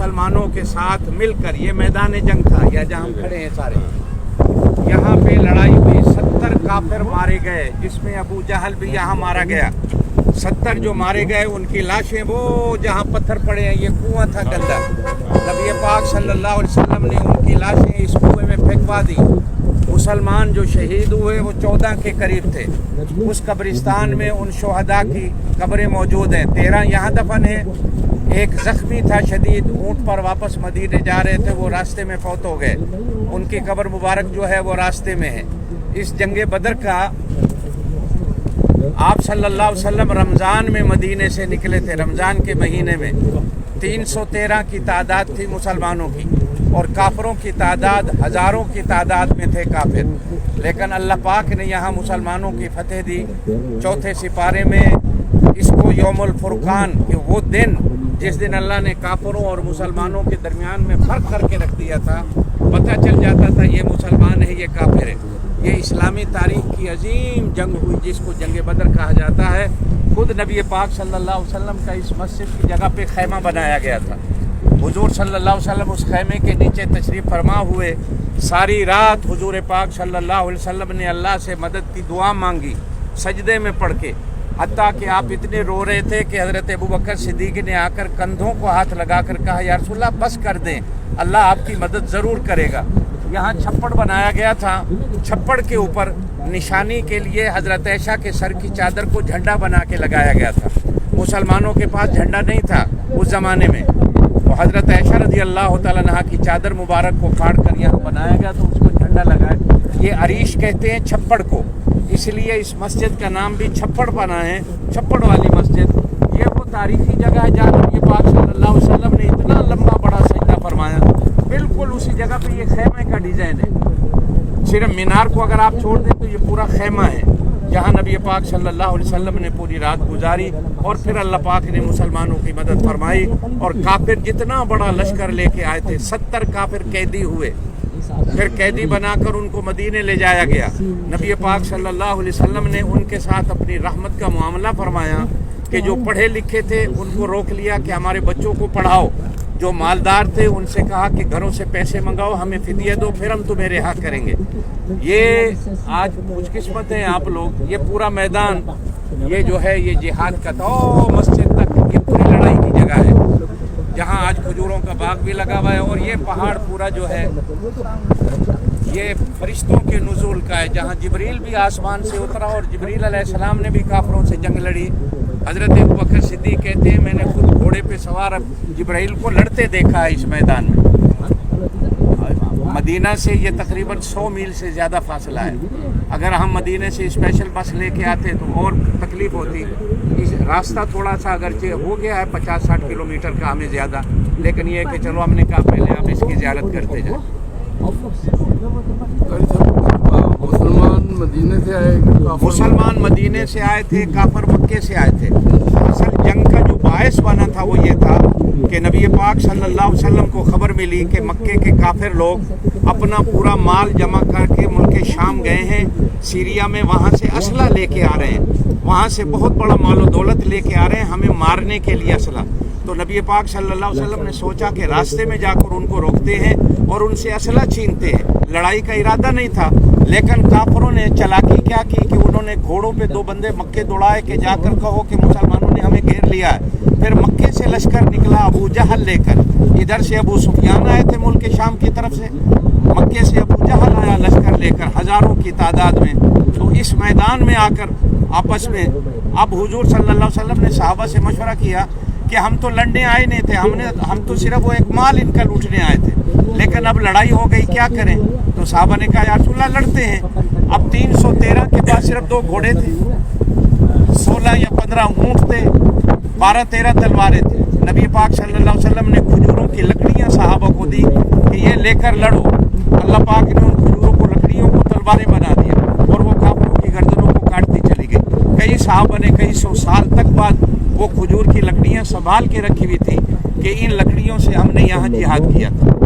مسلمانوں کے ساتھ مل کر، یہ میدان جنگ تھا یا جہاں ہم کھڑے ہیں سارے، یہاں پہ لڑائی ہوئی، 70 کافر مارے گئے، جس میں ابو جہل بھی یہاں مارا گیا۔ 70 جو مارے گئے ان کی لاشیں وہ جہاں پتھر پڑے ہیں، یہ کنواں تھا گندا، نبی پاک صلی اللہ علیہ وسلم نے ان کی لاشیں اس کنویں میں پھینکوا دی۔ مسلمان جو شہید ہوئے وہ 14 کے قریب تھے۔ اس قبرستان میں ان شہداء کی قبریں موجود ہیں، 13 یہاں دفن ہیں، ایک زخمی تھا شدید، اونٹ پر واپس مدینے جا رہے تھے، وہ راستے میں فوت ہو گئے، ان کی قبر مبارک جو ہے وہ راستے میں ہے۔ اس جنگ بدر کا آپ صلی اللہ علیہ وسلم رمضان میں مدینے سے نکلے تھے، رمضان کے مہینے میں 313 کی تعداد تھی مسلمانوں کی، اور کافروں کی تعداد ہزاروں کی تعداد میں تھے کافر، لیکن اللہ پاک نے یہاں مسلمانوں کی فتح دی۔ چوتھے سپارے میں اس کو یوم الفرقان، کہ وہ دن جس دن اللہ نے کافروں اور مسلمانوں کے درمیان میں فرق کر کے رکھ دیا تھا، پتہ چل جاتا تھا یہ مسلمان ہے یہ کافر ہے۔ یہ اسلامی تاریخ کی عظیم جنگ ہوئی جس کو جنگ بدر کہا جاتا ہے۔ خود نبی پاک صلی اللہ علیہ وسلم کا اس مسجد کی جگہ پہ خیمہ بنایا گیا تھا، حضور صلی اللہ علیہ وسلم اس خیمے کے نیچے تشریف فرما ہوئے، ساری رات حضور پاک صلی اللہ علیہ وسلم نے اللہ سے مدد کی دعا مانگی سجدے میں پڑھ کے، حتیٰ کہ آپ اتنے رو رہے تھے کہ حضرت ابوبکر صدیق نے آ کر کندھوں کو ہاتھ لگا کر کہا یا رسول اللہ بس کر دیں، اللہ آپ کی مدد ضرور کرے گا۔ یہاں چھپڑ بنایا گیا تھا، چھپڑ کے اوپر نشانی کے لیے حضرت عائشہ کے سر کی چادر کو جھنڈا بنا کے لگایا گیا تھا۔ مسلمانوں کے پاس جھنڈا نہیں تھا اس زمانے میں، تو حضرت عائشہ رضی اللہ تعالیٰ عنہا کی چادر مبارک کو پھاڑ کر یہاں بنایا گیا تو اس کو جھنڈا لگایا۔ یہ عریش کہتے ہیں چھپڑ کو، اس لیے اس مسجد کا نام بھی چھپڑ بنا ہے، چھپڑ والی مسجد۔ یہ وہ تاریخی جگہ ہے جہاں نبی پاک صلی اللہ علیہ وسلم نے اتنا لمبا بڑا سجدہ فرمایا، بالکل اسی جگہ پہ یہ خیمے کا ڈیزائن ہے، صرف مینار کو اگر آپ چھوڑ دیں تو یہ پورا خیمہ ہے جہاں نبی پاک صلی اللہ علیہ وسلم نے پوری رات گزاری، اور پھر اللہ پاک نے مسلمانوں کی مدد فرمائی، اور کافر جتنا بڑا لشکر لے کے آئے تھے، 70 کافر قیدی ہوئے، پھر قیدی بنا کر ان کو مدینے لے جایا گیا۔ نبی پاک صلی اللہ علیہ وسلم نے ان کے ساتھ اپنی رحمت کا معاملہ فرمایا کہ جو پڑھے لکھے تھے ان کو روک لیا کہ ہمارے بچوں کو پڑھاؤ، جو مالدار تھے ان سے کہا کہ گھروں سے پیسے منگاؤ، ہمیں فدیہ دو، پھر ہم تمہیں رہا کریں گے۔ یہ آج خوش قسمت ہیں آپ لوگ، یہ پورا میدان یہ جو ہے یہ جہاد کا تھا، مسجد تک یہ پوری لڑائی کی جگہ ہے جہاں آج کھجوروں کا باغ بھی لگا ہوا ہے، اور یہ پہاڑ پورا جو ہے یہ فرشتوں کے نزول کا ہے، جہاں جبریل بھی آسمان سے اترا، اور جبریل علیہ السلام نے بھی کافروں سے جنگ لڑی۔ حضرت ابوبکر صدیق کہتے ہیں میں نے خود گھوڑے پہ سوار جبرائیل کو لڑتے دیکھا ہے اس میدان میں۔ مدینہ سے یہ تقریباً 100 میل سے زیادہ فاصلہ ہے، اگر ہم مدینہ سے اسپیشل بس لے کے آتے تو اور تکلیف ہوتی۔ اس راستہ تھوڑا سا اگرچہ ہو گیا ہے 50-60 کلومیٹر کا ہمیں زیادہ، لیکن یہ ہے کہ چلو ہم نے کہا پہلے آپ اس کی زیارت کرتے جائیں۔ مسلمان مدینے سے آئے تھے، کافر مکے سے آئے تھے۔ اصل جنگ کا جو باعث بنا تھا وہ یہ تھا کہ نبی پاک صلی اللہ علیہ وسلم کو خبر ملی کہ مکے کے کافر لوگ اپنا پورا مال جمع کر کے ملک شام گئے ہیں، سیریا میں، وہاں سے اسلحہ لے کے آ رہے ہیں، وہاں سے بہت بڑا مال و دولت لے کے آ رہے ہیں ہمیں مارنے کے لیے اسلحہ۔ تو نبی پاک صلی اللہ علیہ وسلم نے سوچا کہ راستے میں جا کر ان کو روکتے ہیں اور ان سے اسلحہ چھینتے ہیں۔ لڑائی کا ارادہ نہیں تھا، لیکن کافروں نے چالاکی کیا کی کہ انہوں نے گھوڑوں پہ 2 بندے مکے دوڑائے کہ جا کر کہو کہ مسلمانوں نے ہمیں گھیر لیا ہے۔ پھر مکے سے لشکر نکلا ابو جہل لے کر، ادھر سے ابو سفیان آئے تھے ملک شام کی طرف سے، مکے سے ابو جہل آیا لشکر لے کر ہزاروں کی تعداد میں۔ تو اس میدان میں آ کر آپس میں اب حضور صلی اللہ علیہ وسلم نے صحابہ سے مشورہ کیا کہ ہم تو لڑنے آئے نہیں تھے، ہم تو صرف وہ ایک مال ان کا لوٹنے آئے تھے، لیکن اب لڑائی ہو گئی کیا کریں؟ تو صحابہ نے کہا یا رسول اللہ لڑتے ہیں۔ اب 313 کے پاس صرف 2 گھوڑے تھے، 16 یا 15 اونٹ تھے، 12-13 تلواریں تھے۔ نبی پاک صلی اللہ علیہ وسلم نے کھجوروں کی لکڑیاں صحابہ کو دی کہ یہ لے کر لڑو۔ اللہ پاک نے ان کھجوروں کو لکڑیوں کو تلواریں بنا دیا، اور وہ کافروں کی گردنوں کو کاٹتی چلی گئی۔ کئی صحابہ نے کئی 100 سال تک بعد وہ کھجور کی لکڑیاں سنبھال کے رکھی ہوئی تھی کہ ان لکڑیوں سے ہم نے یہاں جہاد کیا تھا۔